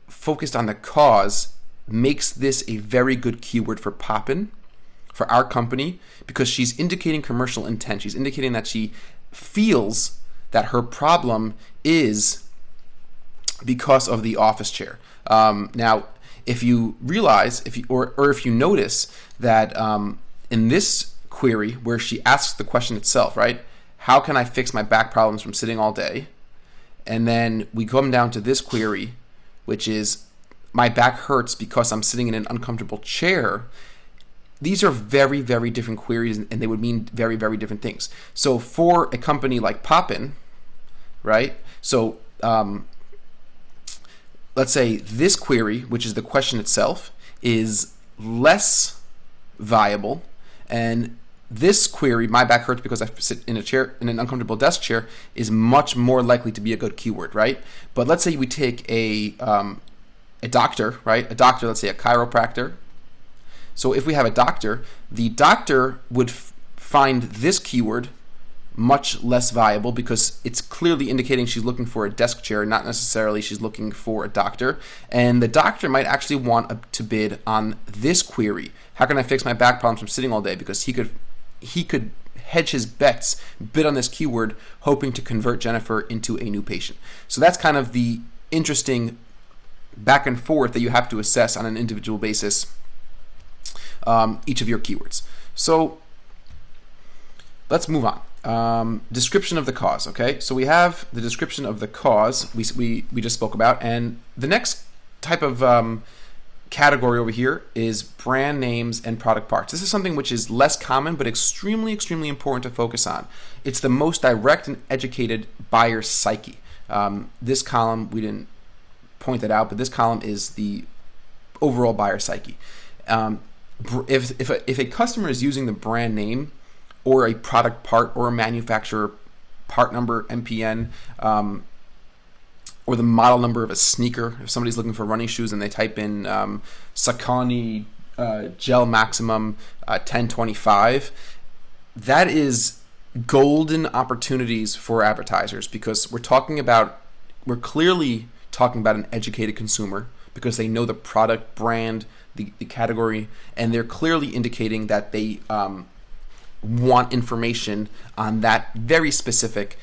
focused on the cause makes this a very good keyword for Poppin, for our company, because she's indicating commercial intent. She's indicating that she feels that her problem is because of the office chair. Now, if you realize, if you notice that in this query where she asks the question itself, right? How can I fix my back problems from sitting all day? And then we come down to this query, which is my back hurts because I'm sitting in an uncomfortable chair. These are very, very different queries, and they would mean very, very different things. So for a company like Poppin, right? So let's say this query, which is the question itself, is less viable, and this query, my back hurts because I sit in a chair, in an uncomfortable desk chair, is much more likely to be a good keyword, right? But let's say we take a doctor, right? A doctor, let's say a chiropractor. So if we have a doctor, the doctor would find this keyword much less viable because it's clearly indicating she's looking for a desk chair, not necessarily she's looking for a doctor. And the doctor might actually want to bid on this query. How can I fix my back problems from sitting all day? Because he could hedge his bets, bid on this keyword, hoping to convert Jennifer into a new patient. So that's kind of the interesting back and forth that you have to assess on an individual basis, each of your keywords. So let's move on. Description of the cause. Okay, so we have the description of the cause we just spoke about, and the next type of category over here is brand names and product parts. This is something which is less common but extremely, extremely important to focus on. It's the most direct and educated buyer psyche. This column, we didn't point that out, but this column is the overall buyer psyche. If a customer is using the brand name or a product part or a manufacturer part number, MPN, or the model number of a sneaker, if somebody's looking for running shoes and they type in Saucony Gel Maximum 1025, that is golden opportunities for advertisers, because we're clearly talking about an educated consumer because they know the product, brand, the category, and they're clearly indicating that they want information on that very specific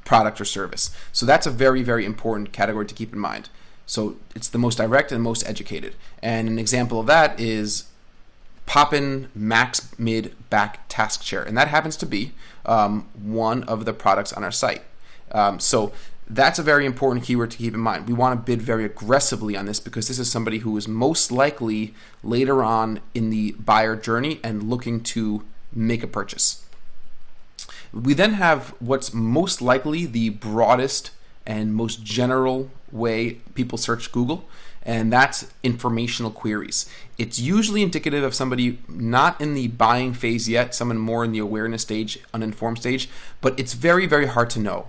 product or service. So that's a very, very important category to keep in mind. So it's the most direct and most educated. And an example of that is Poppin Max Mid Back Task Chair. And that happens to be one of the products on our site. So that's a very important keyword to keep in mind. We want to bid very aggressively on this because this is somebody who is most likely later on in the buyer journey and looking to make a purchase. We then have what's most likely the broadest and most general way people search Google, and that's informational queries. It's usually indicative of somebody not in the buying phase yet, someone more in the awareness stage, uninformed stage, but it's very, very hard to know.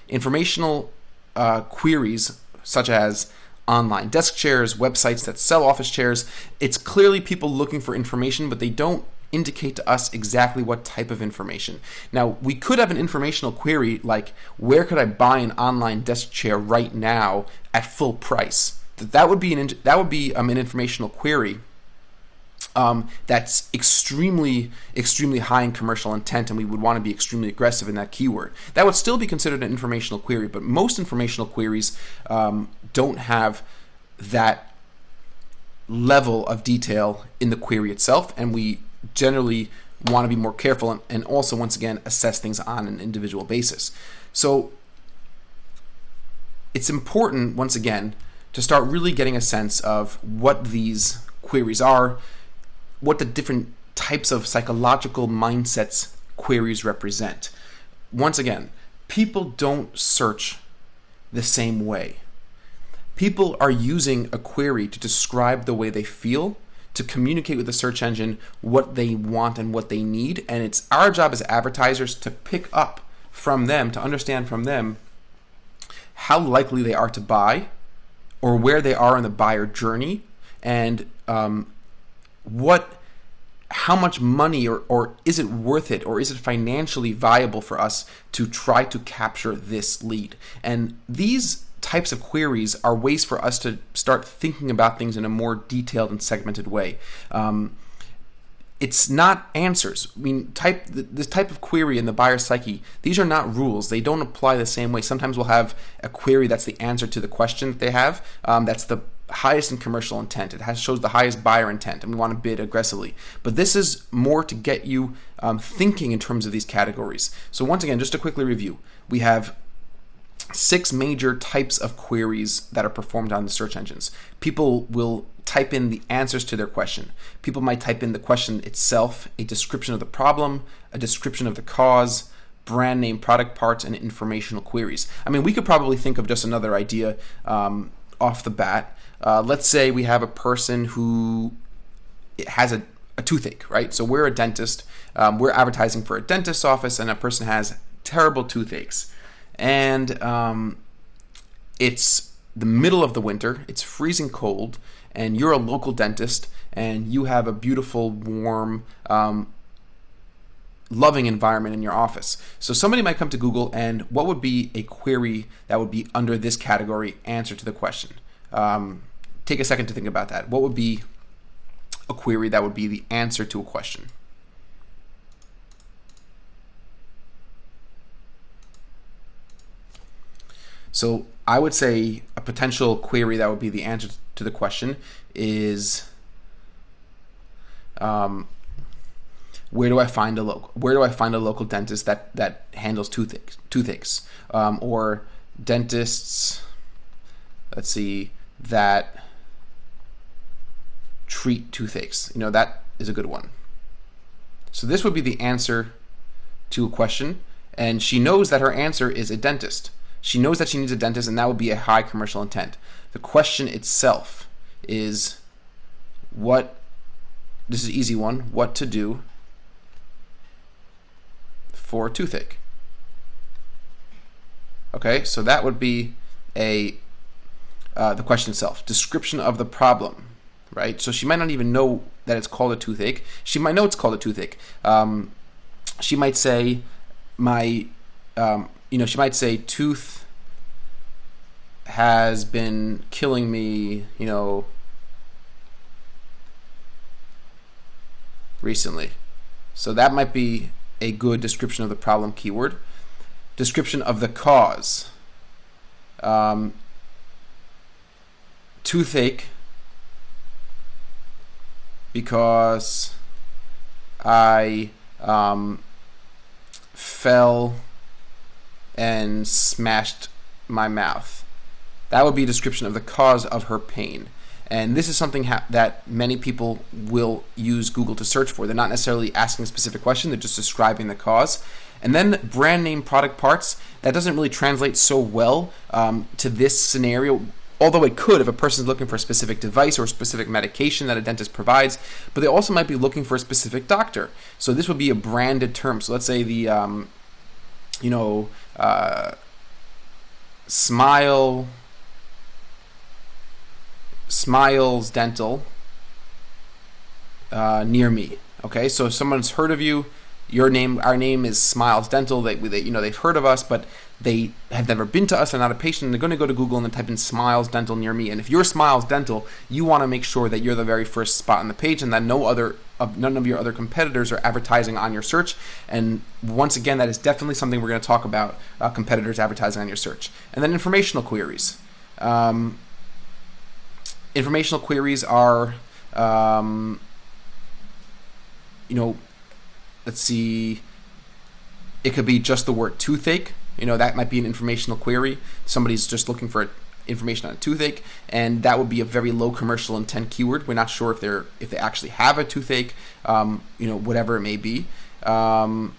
Informational queries such as online desk chairs, websites that sell office chairs, it's clearly people looking for information, but they don't indicate to us exactly what type of information. Now, we could have an informational query like, where could I buy an online desk chair right now at full price? That would be an informational query that's extremely, extremely high in commercial intent, and we would want to be extremely aggressive in that keyword. That would still be considered an informational query, but most informational queries don't have that level of detail in the query itself, and we generally want to be more careful and also, once again, assess things on an individual basis. So it's important, once again, to start really getting a sense of what these queries are, what the different types of psychological mindsets queries represent. Once again, people don't search the same way. People are using a query to describe the way they feel, to communicate with the search engine what they want and what they need, and it's our job as advertisers to pick up from them, to understand from them how likely they are to buy or where they are in the buyer journey, and how much money or is it worth it, or is it financially viable for us to try to capture this lead. And these types of queries are ways for us to start thinking about things in a more detailed and segmented way. It's not answers. I mean, this type of query in the buyer psyche, these are not rules. They don't apply the same way. Sometimes we'll have a query that's the answer to the question that they have. That's the highest in commercial intent. It shows the highest buyer intent, and we want to bid aggressively. But this is more to get you thinking in terms of these categories. So once again, just to quickly review, we have 6 major types of queries that are performed on the search engines. People will type in the answers to their question. People might type in the question itself, a description of the problem, a description of the cause, brand name, product parts, and informational queries. I mean, we could probably think of just another idea off the bat. Let's say we have a person who has a toothache, right? So we're a dentist. We're advertising for a dentist's office, and a person has terrible toothaches. And it's the middle of the winter, it's freezing cold, and you're a local dentist, and you have a beautiful, warm, loving environment in your office. So somebody might come to Google, and what would be a query that would be under this category, answer to the question? Take a second to think about that. What would be a query that would be the answer to a question? So I would say a potential query that would be the answer to the question is, where do I find a local dentist that handles toothaches, or dentists, let's see, that treat toothaches. That is a good one. So this would be the answer to a question, and she knows that her answer is a dentist. She knows that she needs a dentist, and that would be a high commercial intent. The question itself is this is an easy one, what to do for a toothache. Okay, so that would be the question itself. Description of the problem, right? So she might not even know that it's called a toothache. She might know it's called a toothache. She might say, she might say, tooth has been killing me, recently. So that might be a good description of the problem keyword. Description of the cause. Toothache because I fell and smashed my mouth. That would be a description of the cause of her pain. And this is something that many people will use Google to search for. They're not necessarily asking a specific question, they're just describing the cause. And then brand name, product parts, that doesn't really translate so well to this scenario, although it could if a person's looking for a specific device or a specific medication that a dentist provides, but they also might be looking for a specific doctor. So this would be a branded term. So let's say the, Smiles Dental near me. Okay, so if someone's heard of you, our name is Smiles Dental. They've heard of us, but they have never been to us. They're not a patient. They're going to go to Google and then type in Smiles Dental near me. And if you're Smiles Dental, you want to make sure that you're the very first spot on the page and that none of your other competitors are advertising on your search. And once again, that is definitely something we're going to talk about, competitors advertising on your search. And then informational queries. Informational queries are, let's see, it could be just the word toothache. That might be an informational query. Somebody's just looking for information on a toothache, and that would be a very low commercial intent keyword. We're not sure if they actually have a toothache, whatever it may be. Someone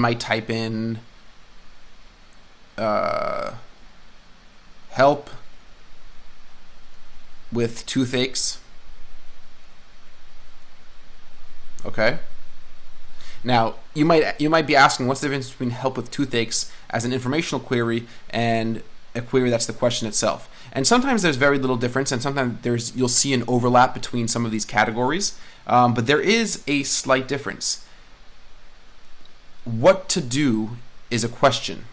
might type in help with toothaches. Okay. Now, you might be asking, what's the difference between help with toothaches as an informational query and a query that's the question itself? And sometimes there's very little difference, and sometimes you'll see an overlap between some of these categories, but there is a slight difference. What to do is a question.